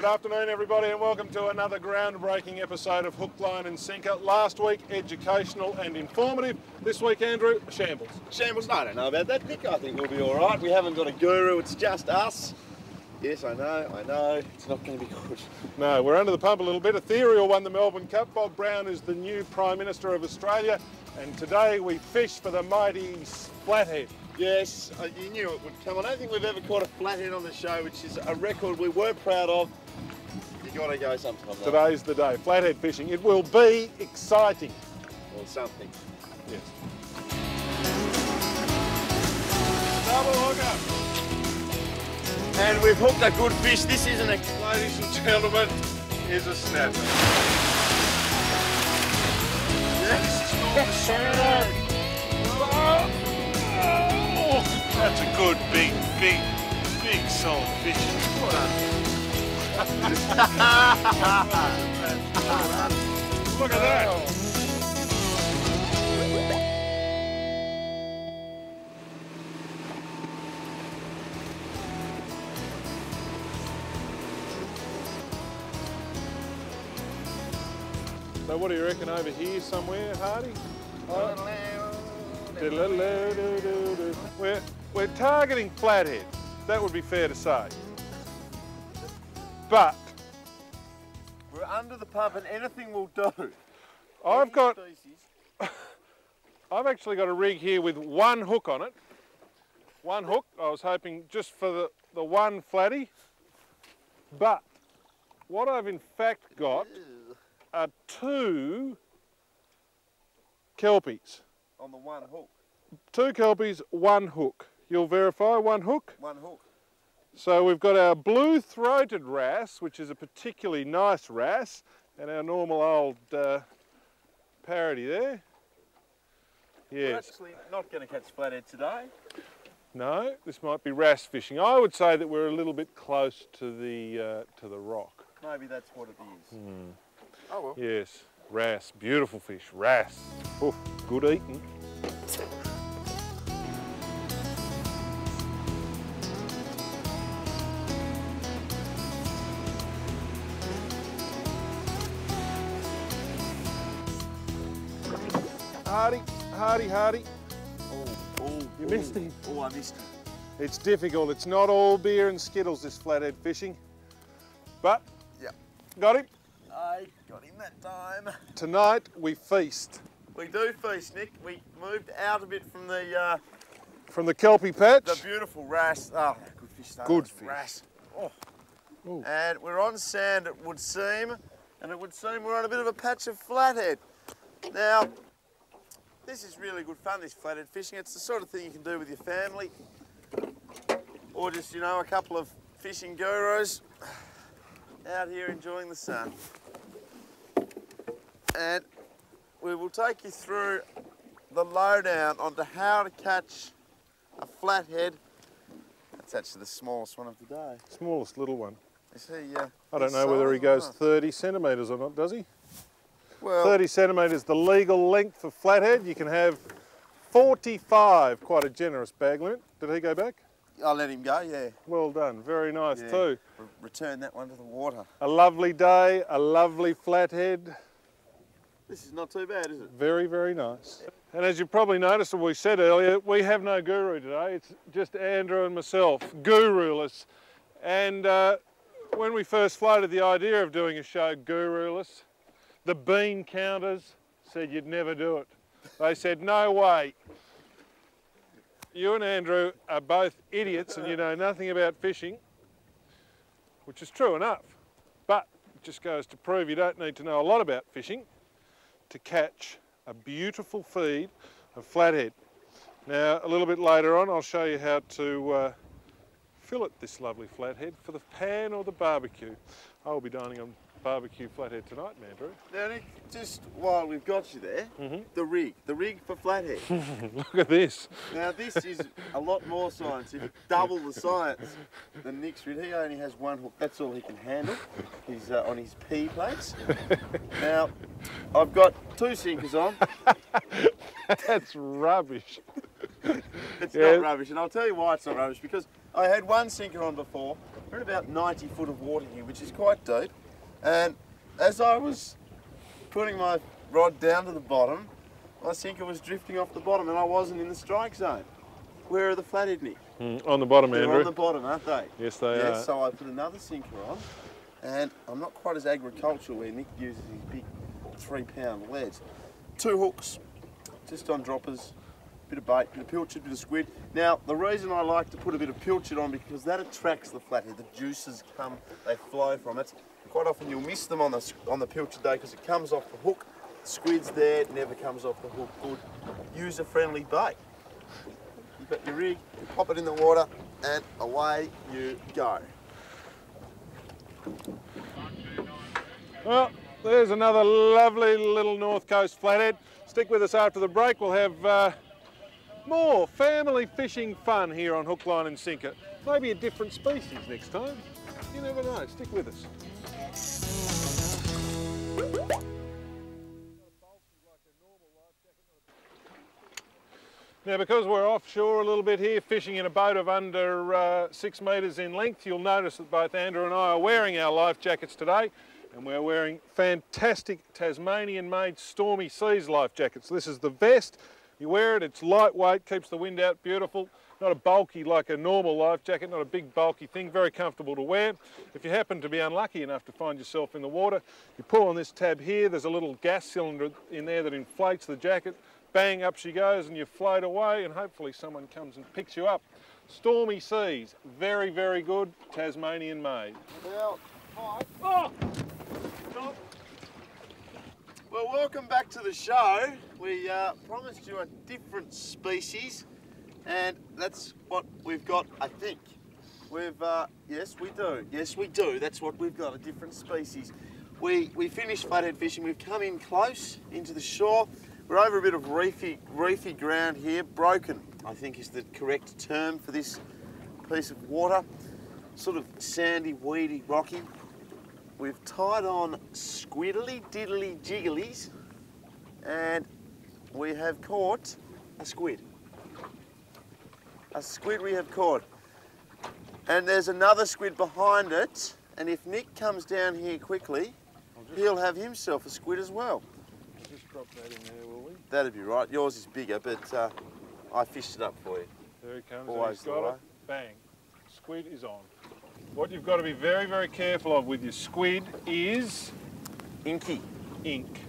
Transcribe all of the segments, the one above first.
Good afternoon, everybody, and welcome to another groundbreaking episode of Hook, Line and Sinker. Last week, educational and informative. This week, Andrew, shambles. Shambles? I don't know about that, Nick. I think we'll be all right. We haven't got a guru, it's just us. Yes, I know. It's not going to be good. No, we're under the pump a little bit. Ethereal won the Melbourne Cup. Bob Brown is the new Prime Minister of Australia. And today we fish for the mighty Flathead. Yes, you knew it would come. I don't think we've ever caught a flathead on the show, which is a record we were proud of. You got to go sometime. Today's the day. Flathead fishing. It will be exciting. Or something. Yes. Double hooker. And we've hooked a good fish. This isn't a... Ladies and gentlemen, here's a snapper. Yes. That's a good, big, solid fish. Well done. Look at that. So what do you reckon over here somewhere, Hardy? We're targeting flathead. That would be fair to say. But We're under the pump and anything will do. I've actually got a rig here with one hook on it. One hook. I was hoping just for the one flatty. But what I've in fact got are two kelpies. On the one hook. Two kelpies, one hook. You'll verify one hook? One hook. So we've got our blue-throated wrasse, which is a particularly nice wrasse, and our normal old parody there. Yes. We're actually not going to catch flathead today. No, this might be wrasse fishing. I would say that we're a little bit close to the rock. Maybe that's what it is. Oh well. Yes, wrasse, beautiful fish, wrasse. Oof, good eating. Hardy. Oh, you missed him. Oh, I missed him. It's difficult. It's not all beer and skittles, this flathead fishing. But, yeah, got him. I got him that time. Tonight, we feast. We do feast, Nick. We moved out a bit from the kelpie patch. the beautiful wrasse. Oh, good fish. Good fish. Wrasse. Oh. Ooh. And we're on sand, it would seem, and it would seem we're on a bit of a patch of flathead. Now, this is really good fun, this flathead fishing. It's the sort of thing you can do with your family, or just, you know, a couple of fishing gurus out here enjoying the sun. And we will take you through the lowdown onto how to catch a flathead. That's actually the smallest one of the day. Smallest little one. Is he, I don't know whether he goes 30 centimetres or not, does he? Well, 30 centimetres, the legal length for flathead. You can have 45, quite a generous bag limit. Did he go back? I'll let him go, yeah. Well done, very nice too. Return that one to the water. A lovely day, a lovely flathead. This is not too bad, is it? Very, very nice. And as you probably noticed, and we said earlier, we have no guru today. It's just Andrew and myself, guruless. And when we first floated the idea of doing a show guruless, the bean counters said you'd never do it. They said, no way. You and Andrew are both idiots and you know nothing about fishing, which is true enough. But it just goes to prove you don't need to know a lot about fishing to catch a beautiful feed of flathead. Now, a little bit later on, I'll show you how to fillet this lovely flathead for the pan or the barbecue. I'll be dining on barbecue flathead tonight, Andrew. Now, Nick, just while we've got you there, the rig for flathead. Look at this. Now, this is a lot more scientific, double the science than Nick's rig. He only has one hook. That's all he can handle. He's on his P plates. Now, I've got two sinkers on. That's rubbish. It's not rubbish, and I'll tell you why it's not rubbish, because I had one sinker on before, We're in about 90 foot of water here, which is quite deep. And as I was putting my rod down to the bottom, my sinker was drifting off the bottom and I wasn't in the strike zone. Where are the flathead, Nick? On the bottom, They're Andrew. on the bottom, aren't they? Yes, they are. Yes, so I put another sinker on, and I'm not quite as agricultural where Nick uses his big 3-pound leads. 2 hooks, just on droppers, bit of bait, bit of pilchard, bit of squid. Now, the reason I like to put a bit of pilchard on because that attracts the flathead. The juices come, they flow from it. Quite often you'll miss them on the pilchard day because it comes off the hook. The squid's there, it never comes off the hook. Good user-friendly bait. You've got your rig, you pop it in the water, and away you go. Well, there's another lovely little North Coast flathead. Stick with us after the break. We'll have more family fishing fun here on Hook, Line and Sinker. Maybe a different species next time. You never know. Stick with us. Now, because we're offshore a little bit here, fishing in a boat of under 6 metres in length, you'll notice that both Andrew and I are wearing our life jackets today, and we're wearing fantastic Tasmanian-made Stormy Seas life jackets. This is the vest. You wear it, it's lightweight, keeps the wind out, beautiful. Not a bulky like a normal life jacket, not a big bulky thing, very comfortable to wear. If you happen to be unlucky enough to find yourself in the water, you pull on this tab here, there's a little gas cylinder in there that inflates the jacket. Bang, up she goes and you float away and hopefully someone comes and picks you up. Stormy Seas, very, very good, Tasmanian made. Well, oh. Well, welcome back to the show. We promised you a different species and that's what we've got, I think. Yes we do, yes we do, that's what we've got, a different species. We finished flathead fishing, we've come in close into the shore. We're over a bit of reefy ground here. Broken, I think, is the correct term for this piece of water. Sort of sandy, weedy, rocky. We've tied on squiddly diddly jigglies and we have caught a squid. A squid we have caught. And there's another squid behind it, and if Nick comes down here quickly, he'll have himself a squid as well. Just drop that in there, will we? That'd be right. Yours is bigger, but I fished it up for you. There he comes. Always He's got it. Bang. Squid is on. What you've got to be very, very careful of with your squid is inky ink.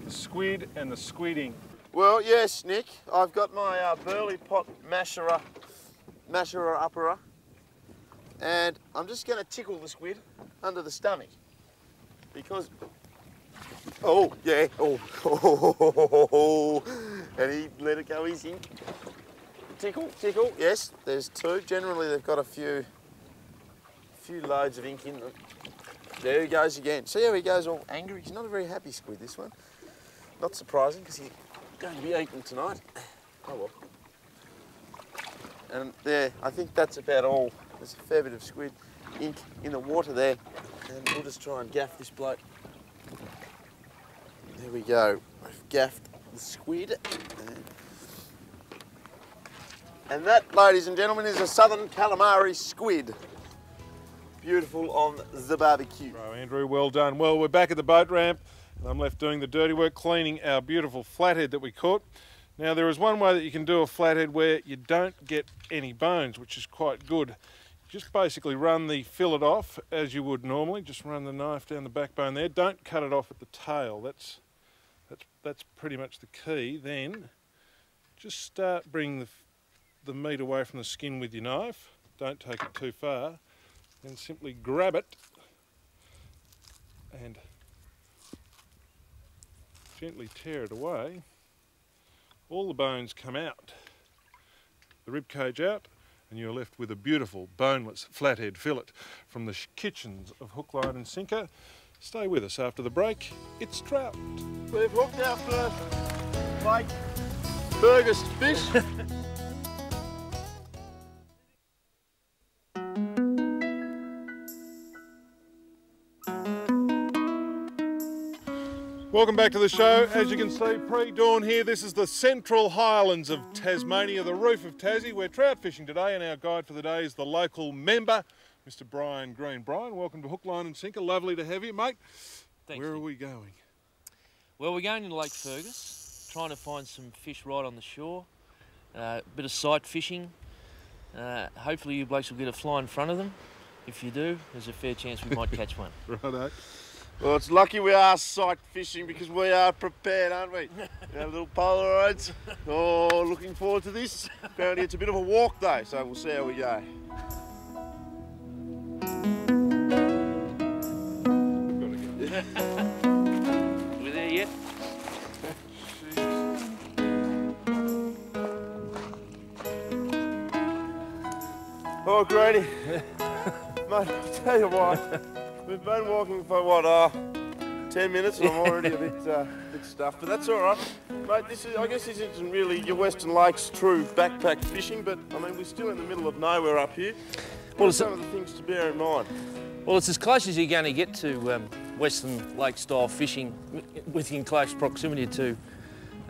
The squid and the squid ink. Well, yes, Nick. I've got my burley pot masherer upperer, and I'm just going to tickle the squid under the stomach because. Oh, yeah, oh, and he let it go easy. Tickle, tickle, yes, there's 2. Generally they've got a few loads of ink in them. There he goes again. See how he goes all angry? He's not a very happy squid, this one. Not surprising, because he's going to be eaten tonight. Oh well. And there, I think that's about all. There's a fair bit of squid ink in the water there, and we'll just try and gaff this bloke. There we go. I've gaffed the squid. And that, ladies and gentlemen, is a southern calamari squid. Beautiful on the barbecue. Bro, Andrew, well done. Well, we're back at the boat ramp, and I'm left doing the dirty work, cleaning our beautiful flathead that we caught. Now, there is one way that you can do a flathead where you don't get any bones, which is quite good. Just basically run the fillet off as you would normally. Just run the knife down the backbone there. Don't cut it off at the tail. That's pretty much the key. Then just start bringing the meat away from the skin with your knife. Don't take it too far. Then simply grab it and gently tear it away. All the bones come out, the rib cage out, and you're left with a beautiful boneless flathead fillet from the kitchens of Hook, Line and Sinker. Stay with us after the break. It's trout. We've hooked our first flake Fergus fish. Welcome back to the show. As you can see, pre-dawn here, this is the Central Highlands of Tasmania, the roof of Tassie. We're trout fishing today, and our guide for the day is the local member Mr. Bryan Green. Bryan, welcome to Hook, Line and Sinker. Lovely to have you, mate. Thanks. Where are we going? Well, we're going into Lake Fergus, trying to find some fish right on the shore. A bit of sight fishing. Hopefully you blokes will get a fly in front of them. If you do, there's a fair chance we might catch one. Righto. Well, it's lucky we are sight fishing because we are prepared, aren't we? We have little Polaroids. Oh, looking forward to this. Apparently it's a bit of a walk though, so we'll see how we go. We there yet? Oh, Grady. Mate, I'll tell you what. We've been walking for what, 10 minutes and I'm already a bit stuffed, but that's all right. Mate, I guess this isn't really your Western Lakes true backpack fishing, but I mean, we're still in the middle of nowhere up here. What are some of the things to bear in mind? Well, it's as close as you're going to get to Western Lake style fishing within close proximity to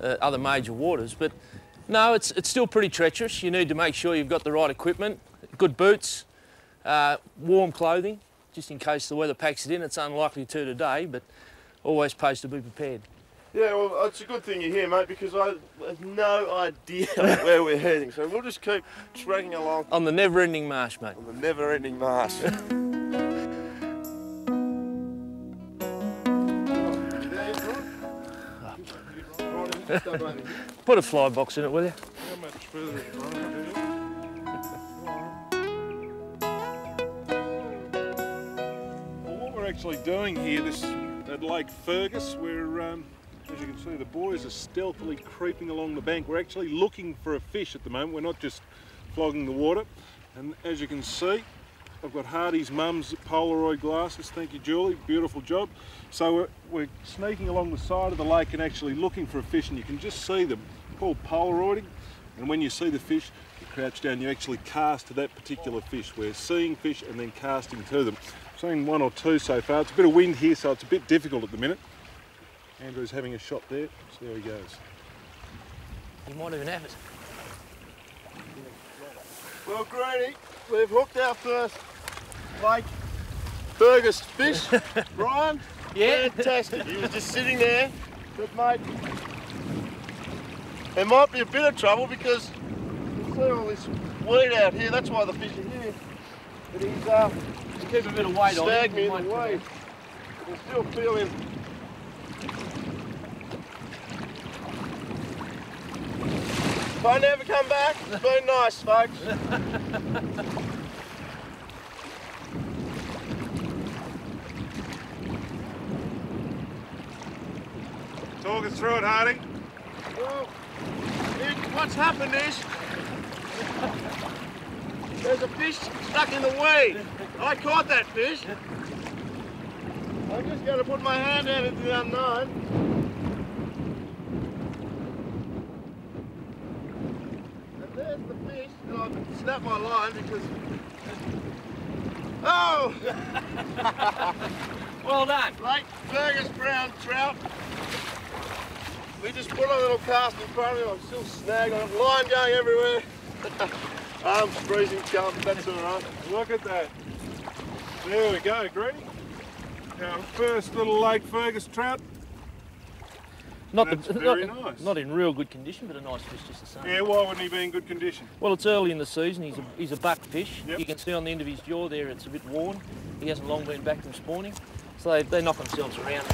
other major waters, but no, it's still pretty treacherous. You need to make sure you've got the right equipment, good boots, warm clothing, just in case the weather packs it in. It's unlikely to today, but always pays to be prepared. Yeah, well, it's a good thing you're here, mate, because I have no idea where we're heading, so we'll just keep tracking along. On the never-ending marsh, mate. On the never-ending marsh. Put a fly box in it, will you? How much further is Bryan? Well, what we're actually doing here at Lake Fergus, we're, as you can see, the boys are stealthily creeping along the bank. We're actually looking for a fish at the moment. We're not just flogging the water. And as you can see, I've got Hardy's mum's Polaroid glasses. Thank you, Julie. Beautiful job. So we're sneaking along the side of the lake and actually looking for a fish, and you can just see them. Called Polaroiding. And when you see the fish, you crouch down, you actually cast to that particular fish. We're seeing fish and then casting to them. I've seen one or two so far. It's a bit of wind here, so it's a bit difficult at the minute. Andrew's having a shot there. So there he goes. You might even have it. Well, Grady, we've hooked our first Lake Fergus fish. Bryan, yeah, fantastic. He was just sitting there. But mate, there might be a bit of trouble because you see all this weed out here. That's why the fish are here. But he's keep a bit of weight on snagged me it. in the weed. I can still feel him. If I never come back, it's been nice, folks. Talk us through it, Hardy. Well, what's happened is there's a fish stuck in the weed. I caught that fish. I'm just going to put my hand out into the unknown. There's the fish, and I've snapped my line because... Oh! Well done. Lake Fergus brown trout. We just put a little cast in front of him. I'm still snagged on it. Line going everywhere. Arms freezing cold, but that's all right. Look at that. There we go, Grady. Our first little Lake Fergus trout. Not nice. Not in real good condition, but a nice fish just the same. Yeah, why wouldn't he be in good condition? Well, it's early in the season. He's a buck fish. Yep. You can see on the end of his jaw there, it's a bit worn. He hasn't long been back from spawning, so they knock themselves around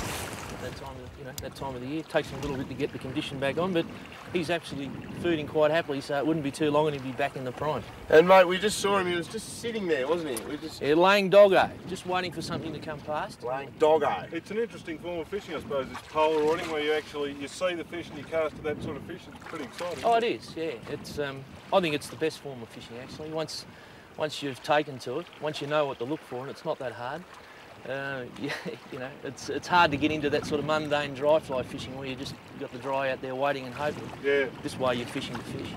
at that time of the year. It takes him a little bit to get the condition back on, but he's actually feeding quite happily, so it wouldn't be too long and he'd be back in the prime. And mate, we just saw him. He was just sitting there, wasn't he? Yeah, laying doggo, just waiting for something to come past. Laying doggo. It's an interesting form of fishing, I suppose. It's polaroiding, where you see the fish and you cast to that sort of fish. It's pretty exciting. Oh, it is. Yeah. It's. I think it's the best form of fishing actually. Once you've taken to it, once you know what to look for, and it's not that hard. It's hard to get into that sort of mundane dry fly fishing where you just got the dry out there waiting and hoping. Yeah. This way you're fishing the fish.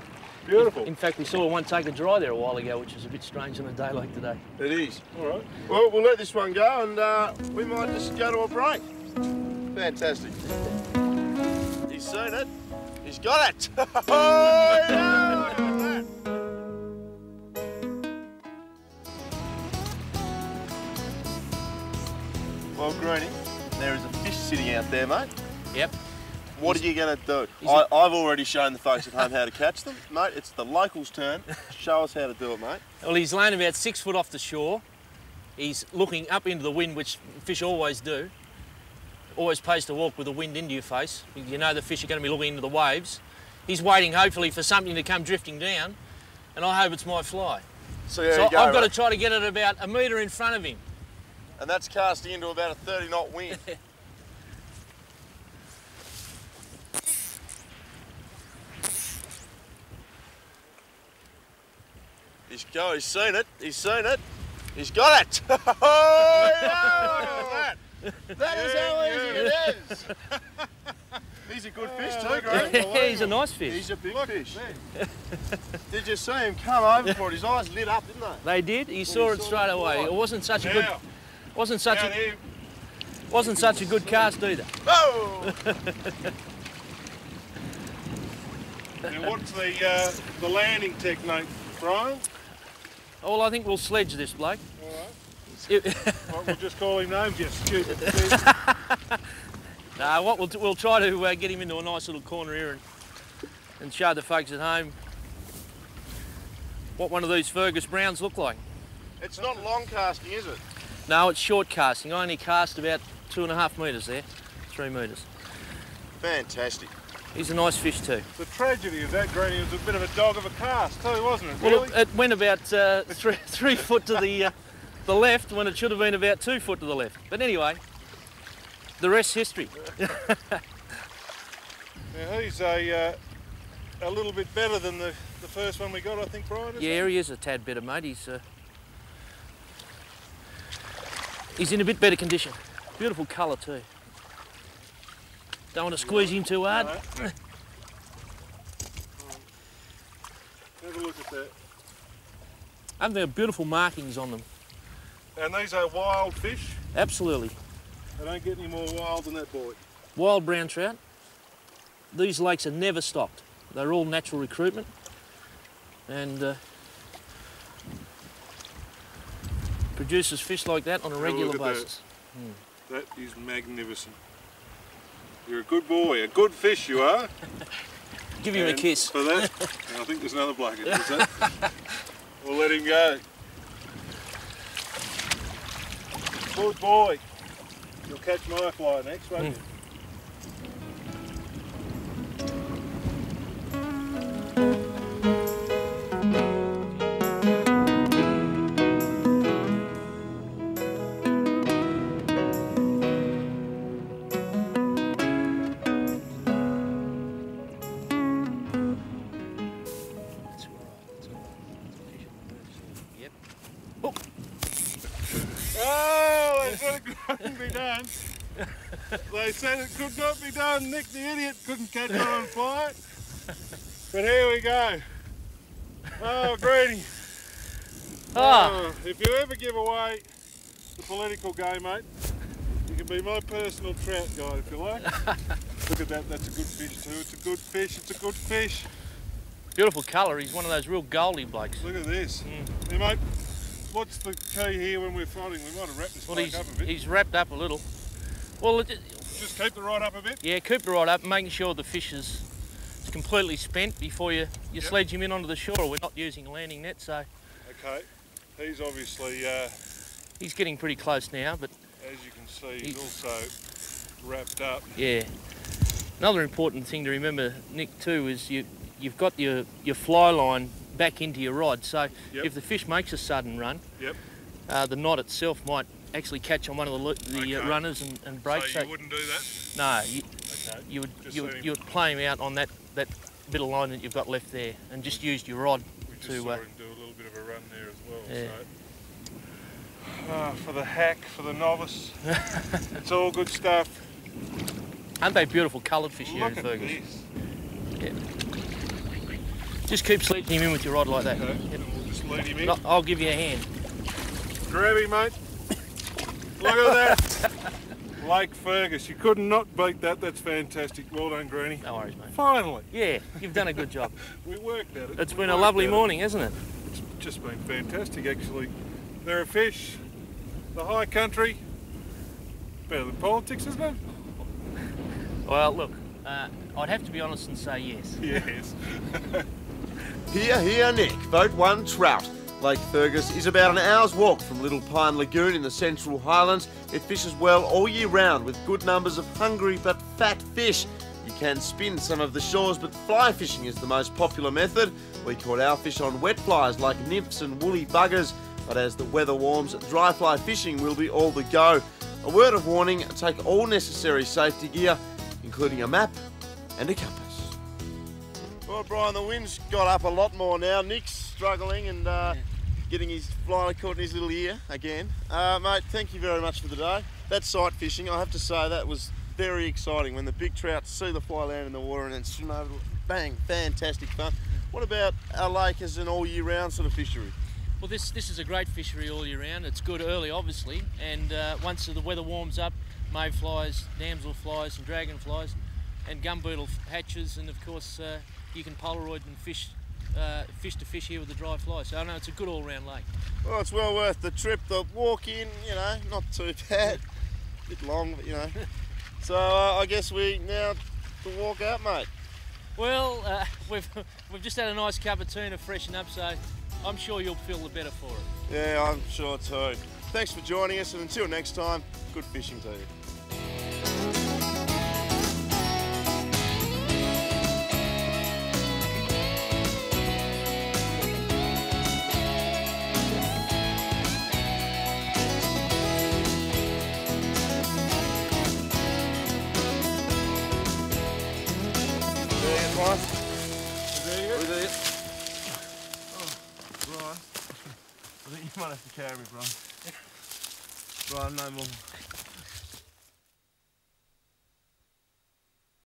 Beautiful. In fact, we saw one take a dry there a while ago, which was a bit strange on a day like today. It is. All right. Well, we'll let this one go and we might just go to a break. Fantastic. He's seen it. He's got it. Oh, yeah, look at that. Well, Greenie, there is a fish sitting out there, mate. Yep. What are you going to do? I've already shown the folks at home how to catch them. Mate, it's the locals' turn. Show us how to do it, mate. Well, he's laying about 6 foot off the shore. He's looking up into the wind, which fish always do. Always pays to walk with the wind into your face. You know the fish are going to be looking into the waves. He's waiting, hopefully, for something to come drifting down, and I hope it's my fly. So I've got to try to get it about a metre in front of him. And that's casting into about a 30-knot wind. He's seen it, he's seen it. He's got it! Oh, yeah, look at that! That is how easy it is! He's a good fish too, Graham. He's a nice fish. He's a big fish. Did you see him come over for it? His eyes lit up, didn't they? They did. He saw it straight away. It wasn't such a good, wasn't such a good cast either. Oh! Now what's the landing technique, Brian? Well, I think we'll sledge this bloke. All right. Well, we'll just call him names, you stupid. No, what we'll try to get him into a nice little corner here and show the folks at home what one of these Fergus Browns look like. It's not long casting, is it? No, it's short casting. I only cast about 2.5 metres there, 3 metres. Fantastic. He's a nice fish too. The tragedy of that, Greenie, was a bit of a dog of a cast too, wasn't it? Well, Really? it went about 3 foot to the left when it should have been about 2 foot to the left. But anyway, the rest's history. Now he's a little bit better than the first one we got, I think, Brian. Yeah, he is a tad better, mate. He's in a bit better condition. Beautiful colour too. Don't want to squeeze him too hard. No. Have a look at that. And there are beautiful markings on them. And these are wild fish. Absolutely. They don't get any more wild than that boy. Wild brown trout. These lakes are never stocked. They're all natural recruitment. And produces fish like that on a regular basis. That is magnificent. You're a good boy, a good fish you are. Give him a kiss. For that, I think there's another bloke in there. We'll let him go. Good boy. You'll catch my fly next, won't you? Oh, they said it couldn't be done. They said it could not be done. Nick the idiot couldn't catch one on fly. But here we go. Oh, Greenie. Oh, if you ever give away the political game, mate, you can be my personal trout guide if you like. Look at that, that's a good fish too. It's a good fish, it's a good fish. Beautiful colour, he's one of those real goldy blokes. Look at this. Hey, mate, what's the key here when we're floating? We might have wrapped this bloke up a bit. He's wrapped up a little. Well, just keep the rod up a bit? Yeah, keep the rod up, making sure the fish is completely spent before you sledge him in onto the shore. We're not using a landing net, so... Okay, he's obviously... he's getting pretty close now, but... As you can see, he's also wrapped up. Yeah. Another important thing to remember, Nick, too, is you've got your fly line back into your rod, so if the fish makes a sudden run, the knot itself might actually catch on one of the runners and break. So you wouldn't do that? No, you would play him out on that bit of line that you've got left there, and just use your rod to do a little bit of a run there as well. Yeah. So. For the hack, for the novice, it's all good stuff. Aren't they beautiful coloured fish here in Fergus? Yeah. Just keep sledging him in with your rod like that. Okay. Yep. We'll just lead him in. I'll give you a hand. Grab him, mate. Look at that. Lake Fergus. You could not beat that. That's fantastic. Well done, Greenie. No worries, mate. Finally. Yeah, you've done a good job. We worked at it. It's been a lovely morning, hasn't it? It's just been fantastic, actually. There are fish, the high country, Better than politics, isn't it? Well, look, I'd have to be honest and say yes. Yes. Here, Nick. Vote 1 trout. Lake Fergus is about an hour's walk from Little Pine Lagoon in the Central Highlands. It fishes well all year round with good numbers of hungry but fat fish. You can spin some of the shores, but fly fishing is the most popular method. We caught our fish on wet flies like nymphs and woolly buggers, but as the weather warms, dry fly fishing will be all the go. A word of warning, take all necessary safety gear, including a map and a compass. Well, Brian, the wind's got up a lot more now. Nick's struggling and getting his fly caught in his little ear again. Mate, thank you very much for the day. That sight fishing, I have to say, that was very exciting when the big trout see the fly land in the water and then swim over, bang, fantastic fun. What about our lake as an all year round sort of fishery? Well, this is a great fishery all year round. It's good early, obviously, and once the weather warms up, mayflies, damselflies and dragonflies and gumbeetle hatches, and of course you can Polaroid and fish to fish here with the dry fly. So I know it's a good all-round lake. Well, it's well worth the trip. The walk in, you know, not too bad. A bit long, but you know. So I guess we now to walk out, mate. Well, we've just had a nice cup of tea to freshen up, so I'm sure you'll feel the better for it. Yeah, I'm sure too. Thanks for joining us, and until next time, good fishing to you. Brian. Is that it? Oh, Brian. I think you might have to carry me, Brian. Brian, no more.